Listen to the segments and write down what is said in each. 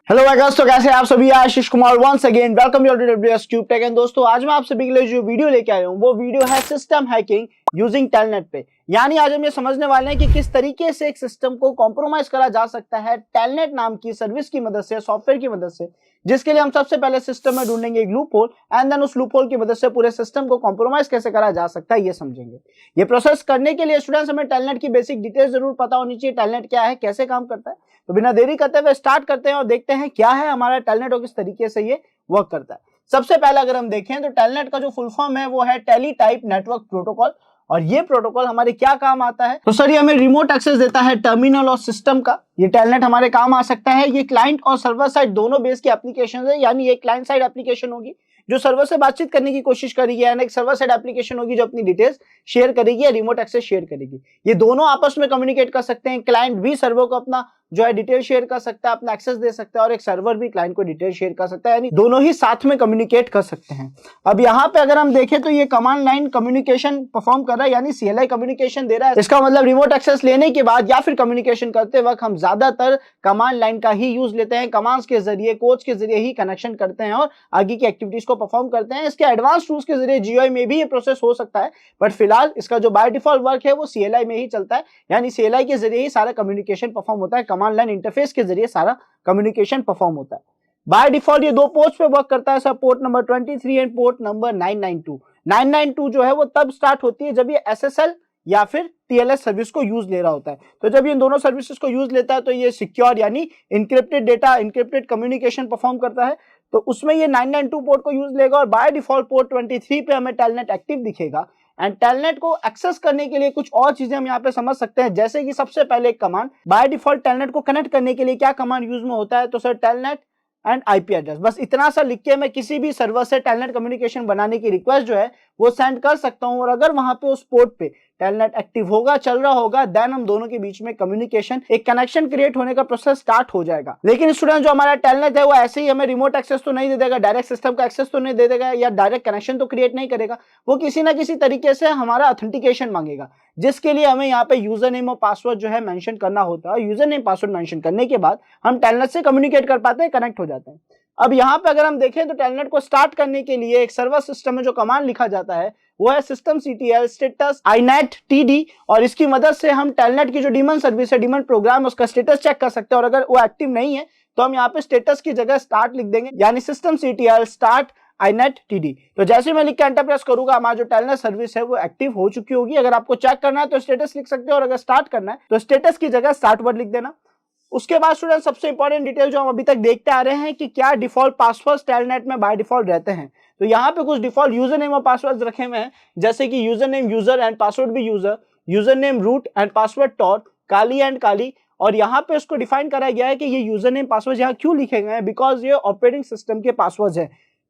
Hello guys, तो कैसे हैं आप सभी। Ashish Kumar once again welcome you to WS tube tech. And दोस्तों, आज मैं आप सभी के लिए जो वीडियो लेके आया हूं वो वीडियो है सिस्टम हैकिंग यूजिंग टेलनेट पे। यानी आज हम ये समझने वाले हैं कि किस तरीके से एक सिस्टम को कॉम्प्रोमाइज करा जा सकता है टेलनेट नाम की सर्विस की मदद से, सॉफ्टवेयर की मदद से, जिसके लिए हम सबसे पहले सिस्टम में ढूंढेंगे एक लूप होल एंड देन उस लूप होल की मदद से पूरे सिस्टम को कॉम्प्रोमाइज कैसे करा जा सकता है ये समझेंगे। ये प्रोसेस करने के लिए स्टूडेंट्स हमें टेलनेट की बेसिक डिटेल्स जरूर पता होनी चाहिए। टेलनेट क्या है, कैसे काम करता है। तो बिना देरी करते हुए स्टार्ट करते हैं और देखते हैं क्या है हमारा टेलनेट और किस तरीके से ये वर्क करता है। सबसे पहले अगर हम देखें तो टेलनेट का जो फुल फॉर्म है वो है टेली टाइप नेटवर्क प्रोटोकॉल। और ये प्रोटोकॉल हमारे क्या काम आता है, तो सर ये हमें रिमोट एक्सेस देता है टर्मिनल और सिस्टम का। ये टेलनेट हमारे काम आ सकता है। ये क्लाइंट और सर्वर साइड दोनों बेस की एप्लीकेशन है। यानी एक क्लाइंट साइड एप्लीकेशन होगी जो सर्वर से बातचीत करने की कोशिश करेगी, यानी एक सर्वर साइड एप्लीकेशन होगी जो अपनी डिटेल्स शेयर करेगी या रिमोट एक्सेस शेयर करेगी। ये दोनों आपस में कम्युनिकेट कर सकते हैं। क्लाइंट भी सर्वर को अपना जो है डिटेल शेयर कर सकता है, अपना एक्सेस दे सकता है, और एक सर्वर भी क्लाइंट को डिटेल शेयर कर सकता है। यानी दोनों ही साथ में कम्युनिकेट कर सकते हैं। अब यहाँ पे अगर हम देखें तो ये कमांड लाइन कम्युनिकेशन परफॉर्म कर रहा है, यानी सीएलआई कम्युनिकेशन दे रहा है। इसका मतलब रिमोट एक्सेस लेने के बाद या फिर कम्युनिकेशन करते वक्त हम ज्यादातर कमांड लाइन का ही यूज लेते हैं। कमांड्स के जरिए, कोड्स के जरिए ही कनेक्शन करते हैं और आगे की एक्टिविटीज को परफॉर्म करते हैं। इसके एडवांस टूल्स के जरिए जीयूआई में भी ये प्रोसेस हो सकता है, बट फिलहाल इसका जो बाय डिफॉल्ट वर्क है वो सीएलआई में ही चलता है। यानी सीएलआई के जरिए ही सारा कम्युनिकेशन परफॉर्म होता है। कमांड लाइन इंटरफेस के जरिए सारा कम्युनिकेशन परफॉर्म होता है। बाय डिफॉल्ट ये दो पोर्ट्स पे वर्क करता है, सब port number 23 and port number 992। 992 जो है वो तब स्टार्ट होती है जब ये एसएसएल या फिर टीएलएस सर्विस को यूज ले रहा होता है। तो जब ये दोनों सर्विसेज को यूज लेता है तो ये सिक्योर यानी encrypted data, encrypted communication perform करता है। तो उसमें ये 992 पोर्ट को यूज लेगा और बाय डिफॉल्ट पोर्ट 23 पे हमें टेलनेट एक्टिव दिखेगा। एंड टेलनेट को एक्सेस करने के लिए कुछ और चीजें हम यहाँ पे समझ सकते हैं, जैसे कि सबसे पहले एक कमांड बाय डिफॉल्ट टेलनेट को कनेक्ट करने के लिए क्या कमांड यूज में होता है, तो sir telnet and IP address. बस इतना सा लिख के मैं किसी भी सर्वर से टेलनेट कम्युनिकेशन बनाने की रिक्वेस्ट जो है वो सेंड कर सकता हूं। और अगर वहां पे उस पोर्ट पे टेलनेट एक्टिव होगा, चल रहा होगा, देन हम दोनों के बीच में कम्युनिकेशन, एक कनेक्शन क्रिएट होने का प्रोसेस स्टार्ट हो जाएगा। लेकिन स्टूडेंट जो हमारा टेलनेट है वो ऐसे ही हमें रिमोट एक्सेस तो नहीं दे देगा, डायरेक्ट सिस्टम का एक्सेस तो नहीं दे देगा या डायरेक्ट कनेक्शन तो क्रिएट नहीं करेगा। वो किसी ना किसी तरीके से हमारा ऑथेंटिकेशन मांगेगा, जिसके लिए हमें यहाँ पे यूजर नेम और पासवर्ड जो है मेंशन करना होता है। यूजर नेम पासवर्ड मेंशन करने के बाद हम टेलनेट से कम्युनिकेट कर पाते हैं, कनेक्ट हो जाते हैं। अब यहाँ पे अगर हम देखें तो टेलनेट को स्टार्ट करने के लिए एक सर्वर सिस्टम में जो कमांड लिखा जाता है वो है systemctl status inet td। और इसकी मदद से हम टेलनेट की जो डीमन सर्विस है, डीमन प्रोग्राम, उसका स्टेटस चेक कर सकते हैं। और अगर वो एक्टिव नहीं है तो हम यहाँ पे स्टेटस की जगह स्टार्ट लिख देंगे, यानी systemctl start inet td। तो जैसे मैं लिख के एंटर प्रेस करूंगा हमारा जो टेलनेट सर्विस है वो एक्टिव हो चुकी होगी। अगर आपको चेक करना है तो स्टेटस लिख सकते हो, और अगर स्टार्ट करना है तो स्टेटस की जगह स्टार्ट वर्ड लिख देना। उसके बाद स्टूडेंट सबसे इंपॉर्टेंट डिटेल जो हम अभी तक देखते आ रहे हैं कि क्या डिफॉल्ट पासवर्ड टेलनेट में बाय डिफॉल्ट रहते हैं। तो यहाँ पे कुछ डिफॉल्ट यूजर नेम और पासवर्ड रखे हुए हैं, जैसे कि user name user and password भी user name root and password toor, Kali and Kali. और यहाँ पे उसको डिफाइन करा गया है कि ये यूजर नेम पासवर्ड यहाँ क्यों लिखे गए हैं, बिकॉज ये ऑपरेटिंग सिस्टम के पासवर्ड है।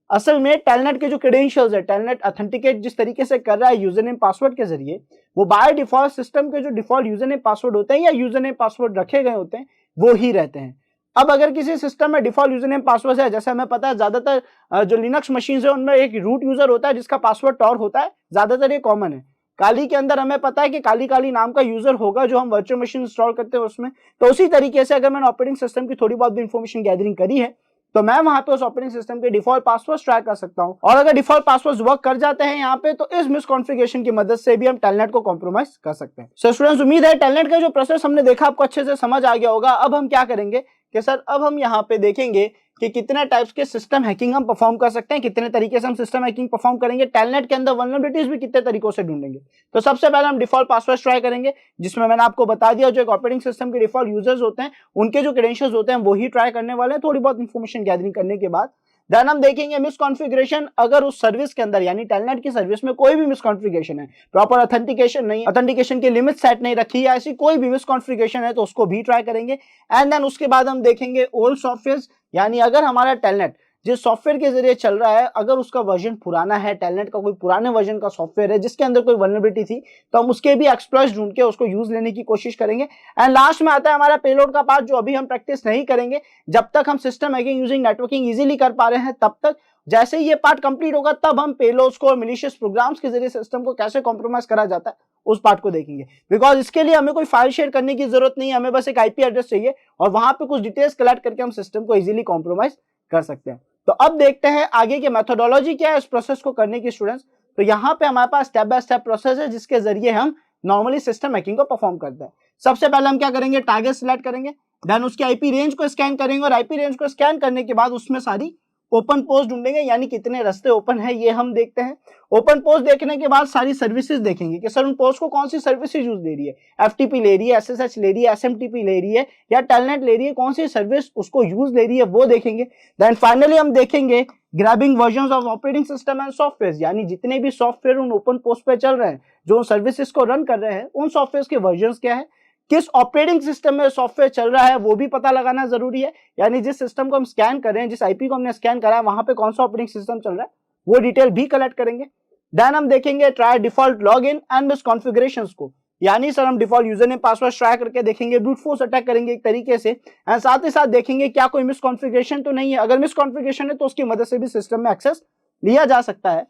असल में टेलनेट के जो क्रेडेंशियल्स है, टेलनेट ऑथेंटिकेट जिस तरीके से कर रहा है यूजर नेम पासवर्ड के जरिए, वो बाय डिफॉल्ट सिस्टम के जो डिफॉल्ट यूजर नेम पासवर्ड होते हैं या यूजर नेम पासवर्ड रखे गए होते हैं वो ही रहते हैं। अब अगर किसी सिस्टम में डिफॉल्ट यूजर नेम पासवर्ड है, जैसे हमें पता है ज्यादातर जो लिनक्स मशीन है उनमें एक रूट यूजर होता है जिसका पासवर्ड टॉर होता है, ज्यादातर ये कॉमन है। काली के अंदर हमें पता है कि काली काली नाम का यूजर होगा जो हम वर्चुअल मशीन इंस्टॉल करते हैं उसमें। तो उसी तरीके से अगर मैंने ऑपरेटिंग सिस्टम की थोड़ी बहुत भी इंफॉर्मेशन गैदरिंग करी है तो मैं वहां पे उस ऑपरेटिंग सिस्टम के डिफॉल्ट पासवर्ड ट्राई कर सकता हूं। और अगर डिफॉल्ट पासवर्ड वर्क कर जाते हैं यहाँ पे तो इस मिसकॉन्फ़िगरेशन की मदद से भी हम टेलनेट को कॉम्प्रोमाइज कर सकते हैं। सो स्टूडेंट्स, उम्मीद है टेलनेट का जो प्रोसेस हमने देखा आपको अच्छे से समझ आ गया होगा। अब हम क्या करेंगे कि सर अब हम यहाँ पे देखेंगे कि कितने टाइप्स के सिस्टम हैकिंग हम परफॉर्म कर सकते हैं, कितने तरीके से हम सिस्टम हैकिंग परफॉर्म करेंगे, टेलनेट के अंदर वल्नरेबिलिटीज भी कितने तरीकों से ढूंढेंगे। तो सबसे पहले हम डिफॉल्ट पासवर्ड ट्राई करेंगे, जिसमें मैंने आपको बता दिया जो एक ऑपरेटिंग सिस्टम के डिफॉल्ट यूजर्स होते हैं उनके जो क्रेडेंशियल्स होते हैं वो ही ट्राई करने वाले हैं, थोड़ी बहुत इंफॉर्मेशन गैदरिंग करने के बाद। देन हम देखेंगे मिसकॉन्फ़िगरेशन, अगर उस सर्विस के अंदर यानी टेलनेट की सर्विस में कोई भी मिसकॉन्फ़िगरेशन है, प्रॉपर ऑथेंटिकेशन नहीं, ऑथेंटिकेशन की लिमिट सेट नहीं रखी है, ऐसी कोई भी मिसकॉन्फ़िगरेशन है तो उसको भी ट्राई करेंगे। एंड देन उसके बाद हम देखेंगे ओल्ड सॉफ्टवेयर, यानी अगर हमारा टेलनेट जिस सॉफ्टवेयर के जरिए चल रहा है अगर उसका वर्जन पुराना है, टेलनेट का कोई पुराने वर्जन का सॉफ्टवेयर है जिसके अंदर कोई वल्नरेबिलिटी थी, तो हम उसके भी एक्सप्लॉइट्स ढूंढ के उसको यूज लेने की कोशिश करेंगे। एंड लास्ट में आता है हमारा पेलोड का पार्ट, जो अभी हम प्रैक्टिस नहीं करेंगे। जब तक हम system hacking using networking easily कर पा रहे हैं तब तक जैसे ही ये पार्ट कंप्लीट होगा तब हम पेलोड्स को और मिलिशियस प्रोग्राम्स के जरिए सिस्टम को कैसे कॉम्प्रोमाइज करा जाता है उस पार्ट को देखेंगे। बिकॉज इसके लिए हमें कोई फाइल शेयर करने की जरूरत नहीं है, हमें बस एक आईपी एड्रेस चाहिए और वहां पे कुछ डिटेल्स कलेक्ट करके हम सिस्टम को इजीली कॉम्प्रोमाइज कर सकते हैं। तो अब देखते हैं आगे की मेथोडोलॉजी क्या है इस प्रोसेस को करने की स्टूडेंट्स। तो यहाँ पे हमारे पास स्टेप बाय स्टेप प्रोसेस है जिसके जरिए हम नॉर्मली सिस्टम हैकिंग को परफॉर्म करते हैं। सबसे पहले हम क्या करेंगे, टारगेट सिलेक्ट करेंगे, देन उसकी आईपी रेंज को स्कैन करेंगे और आईपी रेंज को स्कैन करने के बाद उसमें सारी ओपन पोस्ट ढूंढेंगे, यानी कितने रास्ते ओपन है ये हम देखते हैं। ओपन पोस्ट देखने के बाद सारी सर्विसेज देखेंगे कि सर उन पोस्ट को कौन सी सर्विसेज यूज ले रही है, एफटीपी ले रही है, एसएसएच ले रही है, एसएमटीपी ले रही है या टेलनेट ले रही है, कौन सी सर्विस उसको यूज ले रही है वो देखेंगे। देन फाइनली हम देखेंगे grabbing versions of operating system and software, यानी जितने भी सॉफ्टवेयर उन ओपन पोस्ट पे चल रहे हैं, जो सर्विसेज को रन कर रहे हैं, उन सॉफ्टवेयर के वर्जन्स क्या है, किस ऑपरेटिंग सिस्टम में सॉफ्टवेयर चल रहा है वो भी पता लगाना जरूरी है। यानी जिस सिस्टम को हम स्कैन कर रहे हैं, जिस आईपी को हमने स्कैन करा है, वहां पे कौन सा ऑपरेटिंग सिस्टम चल रहा है वो डिटेल भी कलेक्ट करेंगे। देन हम देखेंगे try default log in and miss configurations को, यानी सर हम default user name password try करके देखेंगे, ब्रूट फोर्स अटैक करेंगे एक तरीके से, एंड साथ ही साथ देखेंगे क्या कोई मिस कॉन्फ़िगरेशन तो नहीं है। अगर मिस कॉन्फ़िगरेशन है तो उसकी मदद से भी सिस्टम में एक्सेस लिया जा सकता है।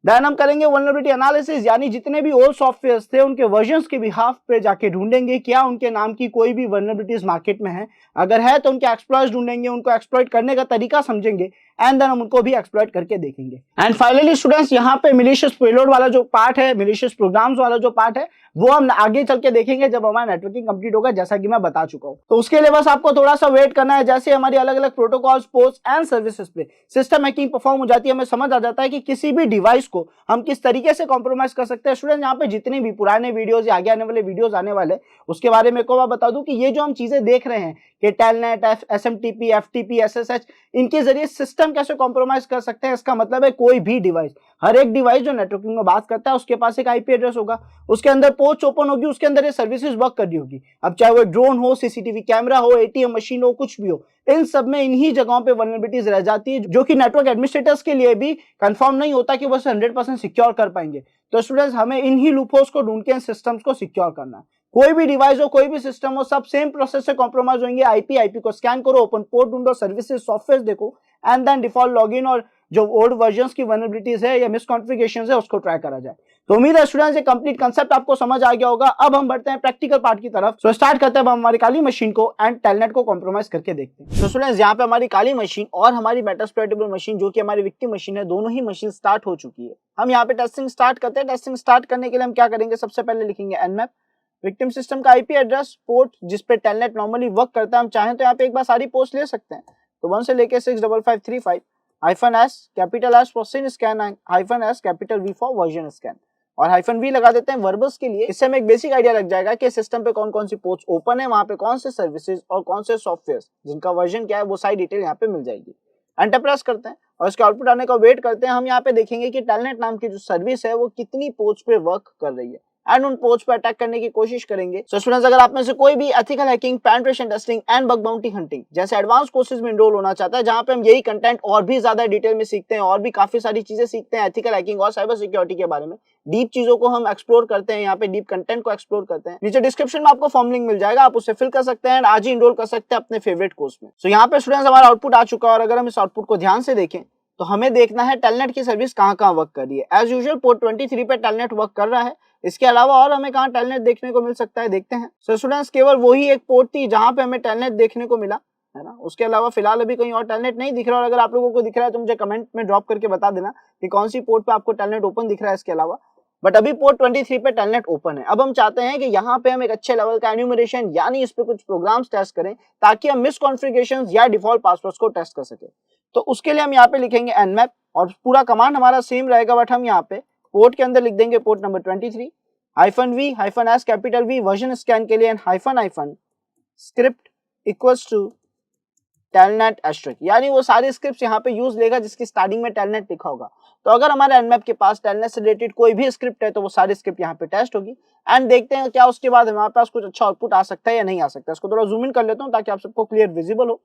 देन हम करेंगे वल्नरेबिलिटी एनालिसिस, यानी जितने भी ओल्ड सॉफ्टवेयर्स थे उनके वर्जन्स के बिहाफ पे जाके ढूंढेंगे क्या उनके नाम की कोई भी वल्नरेबिलिटीज मार्केट में है, अगर है तो उनके एक्सप्लॉइट्स ढूंढेंगे, उनको एक्सप्लॉइट करने का तरीका समझेंगे एंड देन हम उनको भी एक्सप्लॉइट करके देखेंगे। एंड फाइनली स्टूडेंट्स यहाँ पे मिलिशियस पेलोड वाला जो पार्ट है, मिलिशियस प्रोग्राम्स वाला जो पार्ट है वो हम आगे चल के देखेंगे जब हमारा नेटवर्किंग कंप्लीट होगा, जैसा कि मैं बता चुका हूँ। तो उसके लिए बस आपको थोड़ा सा वेट करना है। जैसे हमारी अलग अलग प्रोटोकॉल्स, पोस्ट एंड सर्विसेज पे सिस्टम हैकिंग परफॉर्म हो जाती है, हमें समझ आ जाता है कि किसी भी डिवाइस को हम किस तरीके से कॉम्प्रोमाइज कर सकते हैं। स्टूडेंट यहाँ पे जितने भी पुराने वीडियोज या आगे आने वाले वीडियोज आने वाले उसके बारे में को मैं बता दूं कि ये जो हम चीजें देख रहे हैं कि टेलनेट, एसएमटीपी, एफटीपी, एसएसएच, इनके जरिए सिस्टम कैसे कॉम्प्रोमाइज कर सकते हैं। इसका मतलब है कोई भी डिवाइस, हर एक डिवाइस जो नेटवर्किंग में बात करता है उसके पास एक आईपी एड्रेस होगा, उसके अंदर पोस्ट ओपन होगी, उसके अंदर ये सर्विसेज वर्क कर रही होगी। अब चाहे वो ड्रोन हो, सीसीटीवी कैमरा हो, एटीएम मशीन हो, कुछ भी हो, इन सब में इन्हीं जगहों पे वल्नरेबिलिटीज रह जाती है, जो कि नेटवर्क एडमिनिस्ट्रेटर्स के लिए भी कंफर्म नहीं होता कि वो 100% सिक्योर कर पाएंगे। तो स्टूडेंट्स हमें इन्हीं लूपहोल्स को ढूंढ के इन सिस्टम्स को सिक्योर करना है। कोई भी डिवाइस हो, कोई भी सिस्टम हो, सब सेम प्रोसेस से कॉम्प्रोमाइज होंगे। आईपी को स्कैन करो, ओपन पोर्ट ढूंढो, सर्विसेज सॉफ्टवेयर देखो एंड देन डिफॉल्ट लॉगिन और जो ओल्ड वर्जन्स की वल्नरेबिलिटीज है या मिसकॉन्फ़िगरेशंस है उसको ट्राई करा जाए। तो उम्मीद है स्टूडेंट्स ये कंप्लीट कांसेप्ट आपको समझ आ गया होगा। अब हम बढ़ते हैं प्रैक्टिकल पार्ट की तरफ। सो स्टार्ट करते हैं हमारी काली मशीन को एंड टेलनेट को कॉम्प्रोमाइज करके देखते हैं। तो स्टूडेंट्स यहाँ पे हमारी काली मशीन और हमारी मेटास्प्लॉइटेबल मशीन जो कि हमारी विक्टिम मशीन है, दोनों ही मशीन स्टार्ट हो चुकी है। हम यहाँ पे टेस्टिंग स्टार्ट करते हैं। टेस्टिंग स्टार्ट करने के लिए हम क्या करेंगे, सबसे पहले लिखेंगे nmap, विक्टिम सिस्टम का आईपी एड्रेस, पोर्ट जिस पे टेलनेट नॉर्मली वर्क करता है। हम चाहें तो यहाँ पे एक बार सारी पोस्ट ले सकते हैं, तो 1 से लेके 65535 -s capital S for SYN scan, -s capital V for version scan और -v लगा देते हैं वर्बस के लिए। इससे हमें एक बेसिक आइडिया लग जाएगा कि सिस्टम पे कौन कौन सी पोस्ट ओपन है, वहां पे कौन से सर्विसेज और कौन से सॉफ्टवेयर जिनका वर्जन क्या है वो सारी डिटेल यहाँ पे मिल जाएगी। एंटर प्रेस करते हैं और इसके आउटपुट आने का वेट करते हैं। हम यहाँ पे देखेंगे कि टेलनेट नाम की जो सर्विस है वो कितनी पोस्ट पे वर्क कर रही है एंड उन पोस्ट पे अटैक करने की कोशिश करेंगे। सो स्टूडेंट्स अगर आप में से कोई भी ethical hacking, penetration testing and bug bounty hunting जैसे एडवांस कोर्सेज में एनरोल होना चाहता है, जहां पे हम यही कंटेंट और भी ज्यादा डिटेल में सीखते हैं और भी काफी सारी चीजें सीखते हैं एथिकल हैकिंग और साइबर सिक्योरिटी के बारे में, डीप चीजों को हम एक्सप्लोर करते हैं, यहाँ पे डीप कंटेंट को एक्सप्लोर करते हैं। नीचे डिस्क्रिप्शन में आपको फॉर्म लिंक मिल जाएगा, आप उसे फिल कर सकते हैं, आज ही एनरोल कर सकते हैं अपने फेवरेट कोर्स में। सो यहाँ पे स्टूडेंट्स हमारा आउटपुट आ चुका है और अगर हम इस आउटपुट को ध्यान से देखें तो हमें देखना है टेलनेट की सर्विस कहाँ वर्क कर रही है। एज यूजुअल पोर्ट 23 पे टेलनेट वर्क कर रहा है। इसके अलावा और हमें कहाँ टेलनेट देखने को मिल सकता है, देखते हैं। सो स्टूडेंट्स केवल वही एक पोर्ट थी जहां पे हमें टेलनेट देखने को मिला, है ना। उसके अलावा फिलहाल अभी कहीं और टेलनेट नहीं दिख रहा, और अगर आप लोगों को दिख रहा है तो मुझे कमेंट में ड्रॉप करके बता देना कि कौन सी पोर्ट पे आपको टेलनेट ओपन दिख रहा है इसके अलावा। बट अभी पोर्ट 23 पे टेलनेट ओपन है। अब हम चाहते हैं कि यहाँ पे हम एक अच्छे लेवल का एन्यूमरेशन यानी इस पे कुछ प्रोग्राम्स टेस्ट करें ताकि हम मिसकॉन्फ़िगरेशंस या डिफॉल्ट पासवर्ड्स को टेस्ट कर सके। तो उसके लिए हम यहाँ पे लिखेंगे nmap और पूरा कमांड हमारा सेम रहेगा, बट हम यहाँ पे पोर्ट के अंदर लिख देंगे port number 23 -v -s capital V version scan के लिए and -, script equals to telnet asterisk, यानी वो सारे स्क्रिप्ट यहाँ पे यूज लेगा जिसकी स्टार्टिंग में टेलनेट लिखा होगा। तो अगर हमारे nmap के पास टेलनेट से रिलेटेड कोई भी स्क्रिप्ट है तो वो सारी स्क्रिप्ट यहाँ पे टेस्ट होगी एंड देखते हैं क्या उसके बाद हमारे पास कुछ अच्छा आउटपुट आ सकता है या नहीं आ सकता है। इसको थोड़ा जूम इन कर लेता हूँ ताकि आप सबको क्लियर विजिबल हो।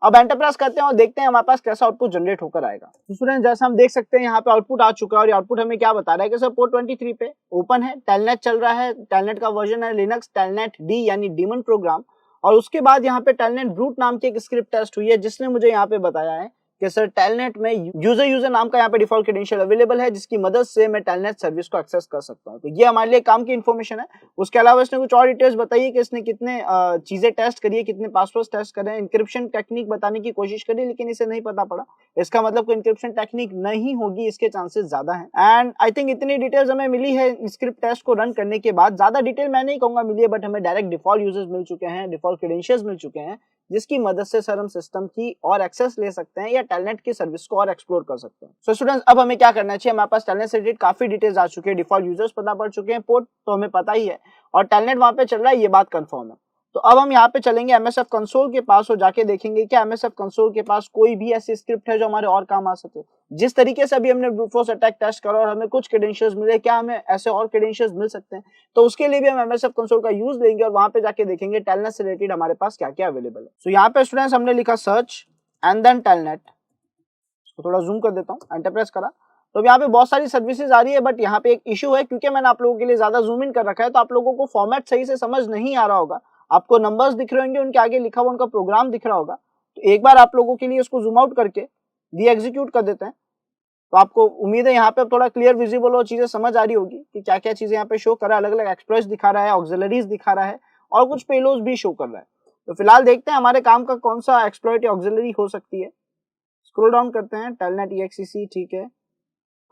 अब एंटर प्रेस करते हैं और देखते हैं हमारे पास कैसा आउटपुट जनरेट होकर आएगा। तो स्टूडेंट जैसा हम देख सकते हैं यहाँ पे आउटपुट आ चुका है और आउटपुट हमें क्या बता रहा है कि सर पोर्ट 23 पे ओपन है, टेलनेट चल रहा है, टेलनेट का वर्जन है लिनक्स टेलनेट डी यानी डीमन प्रोग्राम, और उसके बाद यहाँ पे टेलनेट ब्रूट नाम की एक स्क्रिप्ट टेस्ट हुई है जिसने मुझे यहाँ पे बताया है कि सर टेलनेट में यूजर नाम का यहाँ पे डिफॉल्ट क्रेडेंशियल अवेलेबल है, जिसकी मदद से मैं टेलनेट सर्विस को एक्सेस कर सकता हूँ। तो ये हमारे लिए काम की इन्फॉर्मेशन है। उसके अलावा इसने कुछ और डिटेल्स बताई है कि इसने कितने चीजें टेस्ट करी है, कितने पासवर्ड टेस्ट करे, इंक्रिप्शन टेक्निक बताने की कोशिश करी, लेकिन इसे नहीं पता पड़ा। इसका मतलब कोई इंक्रिप्शन टेक्निक नहीं होगी, इसके चांसेस ज्यादा हैं। एंड आई थिंक इतनी डिटेल्स हमें मिली है स्क्रिप्ट टेस्ट को रन करने के बाद। ज्यादा डिटेल मैं नहीं कहूंगा मिली है, बट हमें डायरेक्ट डिफॉल्ट यूजर्स मिल चुके हैं, डिफॉल्ट क्रेडेंशियल्स मिल चुके हैं, जिसकी मदद से सर हम सिस्टम की और एक्सेस ले सकते हैं या टेलनेट की सर्विस को और एक्सप्लोर कर सकते हैं। सो स्टूडेंट्स, अब हमें क्या करना चाहिए? हमारे पास टेलनेट से रिलेटेड काफी डिटेल्स आ चुके हैं, डिफॉल्ट यूजर्स पता पड़ चुके हैं, पोर्ट तो हमें पता ही है, और टेलनेट वहां पे चल रहा है, ये बात कंफर्म है। तो अब हम यहाँ पे चलेंगे MSF कंसोल के पास और जाके देखेंगे क्या MSF कंसोल के पास कोई भी ऐसी स्क्रिप्ट है जो हमारे और काम आ सके। जिस तरीके से अभी हमने ब्रूट फोर्स अटैक टेस्ट करा और हमें कुछ क्रेडेंशियल्स मिले, क्या हमें ऐसे और क्रेडेंशियल्स मिल सकते हैं? तो उसके लिए भी हम MSF कंसोल का यूज लेंगे और वहां पे जाके देखेंगे टेलनेट से रिलेटेड हमारे पास क्या क्या अवेलेबल है। सो यहाँ पे स्टूडेंट्स हमने लिखा सर्च एंड देन टेलनेट, इसको थोड़ा जूम कर देता हूँ, एंटर प्रेस करा तो यहाँ पे बहुत सारी सर्विसेज आ रही है, बट यहाँ पे एक इशू है, क्योंकि मैंने आप लोगों के लिए ज्यादा जूम इन कर रखा है तो आप लोगों को फॉर्मेट सही से समझ नहीं आ रहा होगा। आपको नंबर्स दिख रहे होंगे, उनके आगे लिखा हुआ उनका प्रोग्राम दिख रहा होगा। तो एक बार आप लोगों के लिए इसको जूम आउट करके डी एग्जीक्यूट कर देते हैं, तो आपको उम्मीद है यहाँ पे थोड़ा क्लियर विजिबल और चीजें समझ आ रही होगी कि क्या क्या चीजें यहाँ पे शो कर रहा है। अलग अलग एक्सप्रेस दिखा रहा है, ऑक्सिलरीज दिखा रहा है और कुछ पेलोड्स भी शो कर रहा है। तो फिलहाल देखते हैं हमारे काम का कौन सा एक्सप्लॉइट या ऑक्सिलरी हो सकती है। स्क्रॉल डाउन करते हैं, टेलनेट EXEC ठीक है।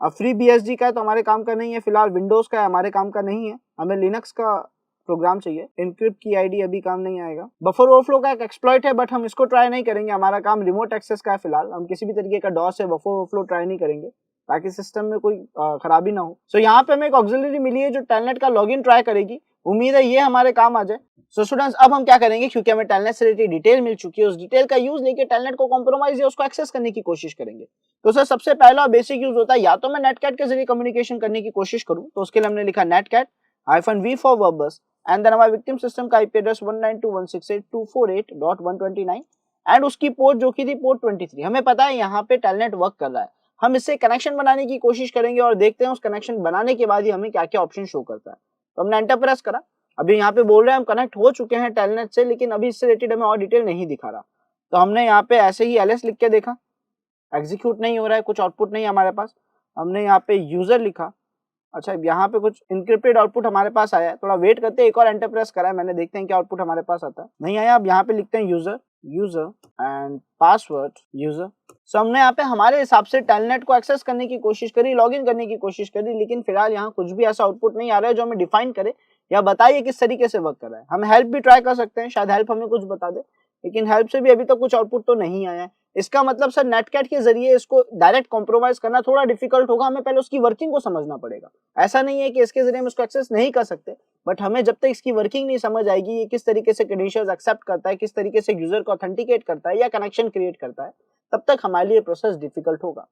अब फ्री BSD का है तो हमारे काम का नहीं है, फिलहाल विंडोज का है, हमारे काम का नहीं है, हमें लिनक्स का प्रोग्राम चाहिए। इनक्रिप्ट की आईडी अभी काम नहीं आएगा। बफर ओवरफ्लो का एक एक्सप्लॉइट है, बट हम इसको ट्राई नहीं करेंगे, हमारा काम रिमोट एक्सेस का है। फिलहाल हम किसी भी तरीके का डॉस या बफर ओवरफ्लो ट्राई नहीं करेंगे ताकि सिस्टम में कोई खराबी ना हो। सो यहाँ पे हमें एक ऑक्सिलरी मिली है जो टेलनेट का लॉगिन ट्राई करेगी, उम्मीद है ये हमारे काम आ जाए। सो स्टूडेंट्स, अब हम क्या करेंगे, क्योंकि हमें टेलनेट से रिलेटेड डिटेल मिल चुकी है, उस डिटेल का यूज लेके टेलनेट को कॉम्प्रोमाइज या उसको एक्सेस करने की कोशिश करेंगे। तो सर सबसे पहला बेसिक यूज होता है, या तो मैं नेटकैट के जरिए कम्युनिकेशन करने की कोशिश करूं, तो उसके लिए हमने लिखा netcat -v for verbose and then हमारा विक्टिम सिस्टम का IP एड्रेस 192.168.248.129 एंड उसकी पोर्ट जो की थी पोर्ट 23। हमें पता है यहाँ पे टेलनेट वर्क कर रहा है, हम इससे कनेक्शन बनाने की कोशिश करेंगे और देखते हैं उस कनेक्शन बनाने के बाद ही हमें क्या क्या ऑप्शन शो करता है। तो हमने एंटर प्रेस करा, अभी यहाँ पे बोल रहे हैं हम कनेक्ट हो चुके हैं टेलनेट से, लेकिन अभी इससे रिलेटेड हमें और डिटेल नहीं दिखा रहा। तो हमने यहाँ पे ऐसे ही ls लिख के देखा, एग्जीक्यूट नहीं हो रहा है, कुछ आउटपुट नहीं है हमारे पास। हमने यहाँ पे यूजर लिखा, अच्छा यहाँ पे कुछ इनक्रिप्टेड आउटपुट हमारे पास आया है, थोड़ा वेट करते हैं, एक और एंटर प्रेस करा है मैंने, देखते हैं क्या आउटपुट हमारे पास आता है। नहीं आया, अब यहाँ पे लिखते हैं यूजर एंड पासवर्ड यूजर। सो हमने यहाँ पे हमारे हिसाब से टेलनेट को एक्सेस करने की कोशिश करी, लॉगिन करने की कोशिश करी, लेकिन फिलहाल यहाँ कुछ भी ऐसा आउटपुट नहीं आ रहा है जो हमें डिफाइन करे या बताइए किस तरीके से वर्क कर रहा है। हम हेल्प भी ट्राई कर सकते हैं, शायद हेल्प हमें कुछ बता दे, लेकिन हेल्प से भी अभी तक कुछ आउटपुट तो नहीं आया है। इसका मतलब सर नेटकैट के जरिए इसको डायरेक्ट कॉम्प्रोमाइज करना थोड़ा डिफिकल्ट होगा, हमें पहले उसकी वर्किंग को समझना पड़ेगा। ऐसा नहीं है कि इसके जरिए हम उसको एक्सेस नहीं कर सकते, बट हमें जब तक इसकी वर्किंग नहीं समझ आएगी, ये किस तरीके से क्रेडेंशियल्स एक्सेप्ट करता है, किस तरीके से यूजर को ऑथेंटिकेट करता है या कनेक्शन क्रिएट करता है, तब तक हमारे लिए प्रोसेस डिफिकल्ट होगा।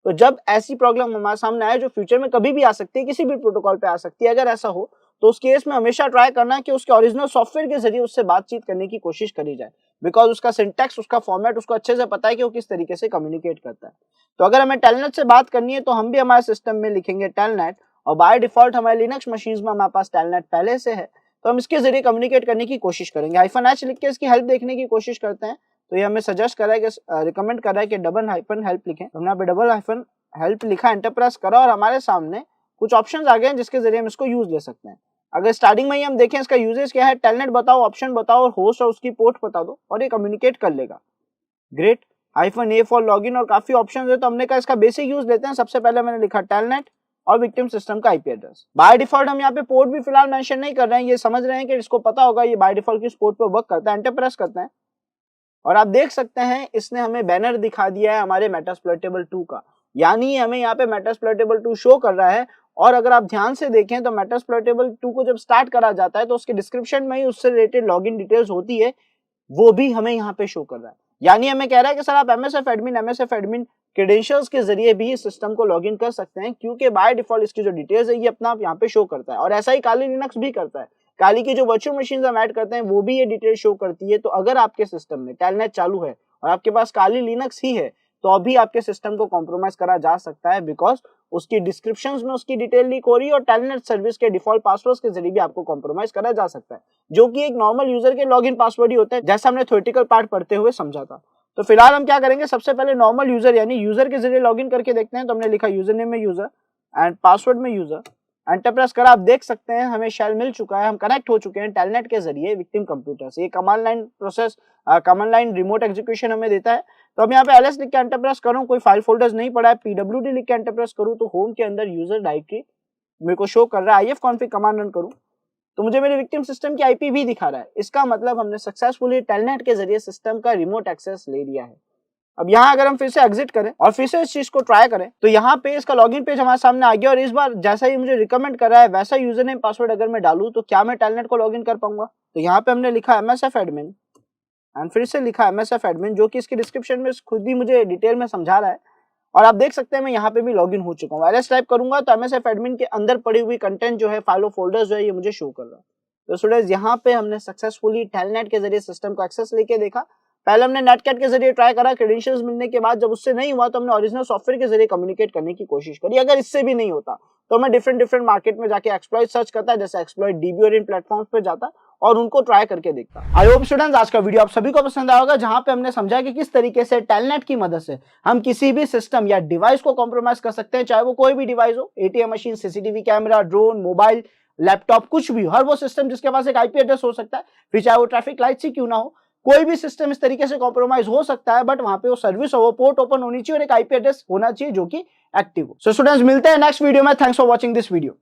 तो जब ऐसी प्रॉब्लम हमारे सामने आए जो फ्यूचर में कभी भी आ सकती है, किसी भी प्रोटोकॉल पे आ सकती है, अगर ऐसा हो तो उस केस में हमेशा ट्राई करना है कि उसके ओरिजिनल सॉफ्टवेयर के जरिए उससे बातचीत करने की कोशिश करी जाए, बिकॉज उसका सिंटैक्स, उसका फॉर्मेट उसको अच्छे से पता है कि वो किस तरीके से कम्युनिकेट करता है। तो अगर हमें टेलनेट से बात करनी है तो हम भी हमारे सिस्टम में लिखेंगे टेलनेट, और बाय डिफॉल्ट हमारे लिनक्स मशीन्स में हमारे पास टेलनेट पहले से है, तो हम इसके जरिए कम्युनिकेट करने की कोशिश करेंगे। -h लिख के इसकी हेल्प देखने की कोशिश करते हैं, तो ये हमें सजेस्ट कर रहा है कि रिकमेंड कर रहा है कि -हेल्प लिखें। हमने यहाँ पे -हेल्प लिखा, एंटर प्रेस करा और हमारे सामने कुछ ऑप्शंस आ गए हैं जिसके जरिए हम इसको यूज ले सकते हैं। अगर स्टार्टिंग में ही हम देखें इसका यूजेस क्या है, टेलनेट बताओ, ऑप्शन बताओ और होस्ट और उसकी पोर्ट बता दो और ये कम्युनिकेट कर लेगा। ग्रेट। -a फॉर लॉगिन और काफी ऑप्शंस है, तो हमने कहा इसका बेसिक यूज लेते हैं। सबसे पहले मैंने लिखा टेलनेट और विक्टिम सिस्टम का IP एड्रेस। बाय डिफॉल्ट हम यहाँ पे पोर्ट भी फिलहाल मेंशन नहीं कर रहे हैं, ये समझ रहे हैं कि इसको पता होगा ये बाय डिफॉल्ट किस पोर्ट पे वर्क करता है। एंटर प्रेस करते हैं और आप देख सकते हैं इसने हमें बैनर दिखा दिया है हमारे मेटास्प्लॉइटेबल 2 का, यानी हमें यहाँ पे मेटास्प्लॉइटेबल 2 शो कर रहा है। और अगर आप ध्यान से देखें तो मेटास्प्लॉइटेबल 2 को जब स्टार्ट करा जाता है तो उसके डिस्क्रिप्शन में ही उससे रिलेटेड लॉगिन डिटेल्स होती है, वो भी हमें यहाँ पे शो कर रहा है। यानी हमें कह रहा है कि सर आप MSF एडमिन क्रेडेंशियल्स के जरिए भी इस सिस्टम को लॉगिन कर सकते हैं, क्योंकि बाय डिफॉल्ट इसकी जो डिटेल्स है ये अपना आप यहाँ पे शो करता है। और ऐसा ही काली लिनक्स भी करता है, काली की जो वर्चुअल मशीन हम ऐड करते हैं वो भी ये डिटेल शो करती है। तो अगर आपके सिस्टम में टेलनेट चालू है और आपके पास काली लिनक्स ही है तो अभी आपके सिस्टम को कॉम्प्रोमाइज करा जा सकता है, बिकॉज उसकी डिस्क्रिप्शंस में उसकी डिटेल लीक हो रही है और टेलनेट सर्विस के डिफॉल्ट पासवर्ड्स के जरिए भी आपको कॉम्प्रोमाइज करा जा सकता है, जो कि एक नॉर्मल यूजर के लॉगिन पासवर्ड ही होता है, जैसा हमने थ्योरेटिकल पार्ट पढ़ते हुए समझा था। तो फिलहाल हम क्या करेंगे, सबसे पहले नॉर्मल यूजर यानी यूजर के जरिए लॉगिन करके देखते हैं। तो हमने लिखा यूजर नेम में यूजर एंड पासवर्ड में यूजर, एंटर प्रेस करा। आप देख सकते हैं हमें शेल मिल चुका है, हम कनेक्ट हो चुके हैं टेलनेट के जरिए विक्टिम कंप्यूटर से। ये command line process, command line remote execution हमें देता है। तो अब यहाँ पे ls लिख के एंटर प्रेस करूँ, कोई फाइल फोल्डर्स नहीं पड़ा है। pwd लिख के एंटर प्रेस करूँ तो होम के अंदर यूजर डायरेक्टरी मेरे को शो कर रहा है। ifconfig कमांड रन करूँ तो मुझे मेरे विक्टिम सिस्टम की आईपी भी दिखा रहा है। इसका मतलब हमने सक्सेसफुली टेलनेट के जरिए सिस्टम का रिमोट एक्सेस ले लिया है। अब यहाँ अगर हम फिर से एग्जिट करें और फिर से इस चीज को ट्राई करें तो यहाँ पे इसका लॉगिन पेज हमारे सामने आ गया। और इस बार जैसा ही मुझे रिकमेंड कर रहा है वैसा यूजर नेम पासवर्ड अगर मैं डालूं तो क्या मैं टेलनेट को लॉगिन कर पाऊंगा। तो यहाँ पे हमने लिखा MSF एडमिन एंड फिर से लिखा MSF एडमिन, जो कि इसके डिस्क्रिप्शन में खुद ही मुझे डिटेल में समझा रहा है। और आप देख सकते हैं मैं यहाँ पे भी लॉगिन हो चुका हूँ। ls टाइप करूंगा तो MSF एडमिन के अंदर पड़ी हुई कंटेंट जो है, फाइल फोल्डर्स जो है, ये मुझे शो कर रहा है। तो स्टूडेंट्स यहाँ पे हमने सक्सेसफुली टेलनेट के जरिए सिस्टम को एक्सेस लेके देखा। पहले हमने नेटकैट के जरिए ट्राई करा, क्रेडेंशियल्स मिलने के बाद जब उससे नहीं हुआ तो हमने ओरिजिनल सॉफ्टवेयर के जरिए कम्युनिकेट करने की कोशिश करी। अगर इससे भी नहीं होता तो मैं डिफरेंट मार्केट में जाके एक्सप्लॉइट सर्च करता, जैसे एक्सप्लॉइट DB और इन प्लेटफॉर्म्स पे जाता और उनको ट्राई करके देखता। आई होप स्टूडेंट्स आज का वीडियो आप सभी को पसंद आया होगा, जहां पे हमने समझा कि किस तरीके से टेलनेट की मदद से हम किसी भी सिस्टम या डिवाइस को कॉम्प्रोमाइज कर सकते हैं, चाहे वो कोई भी डिवाइस हो, ATM machine, CCTV camera, drone, mobile, laptop, कुछ भी, हर वो सिस्टम जिसके पास एक IP एड्रेस हो सकता है, फिर चाहे वो ट्रैफिक लाइट ही क्यों ना हो, कोई भी सिस्टम इस तरीके से कॉम्प्रोमाइज हो सकता है। बट वहां पे वो सर्विस हो, वो पोर्ट ओपन होनी चाहिए और एक IP एड्रेस होना चाहिए जो कि एक्टिव हो। सो स्टूडेंट्स मिलते हैं नेक्स्ट वीडियो में। Thanks for watching this video.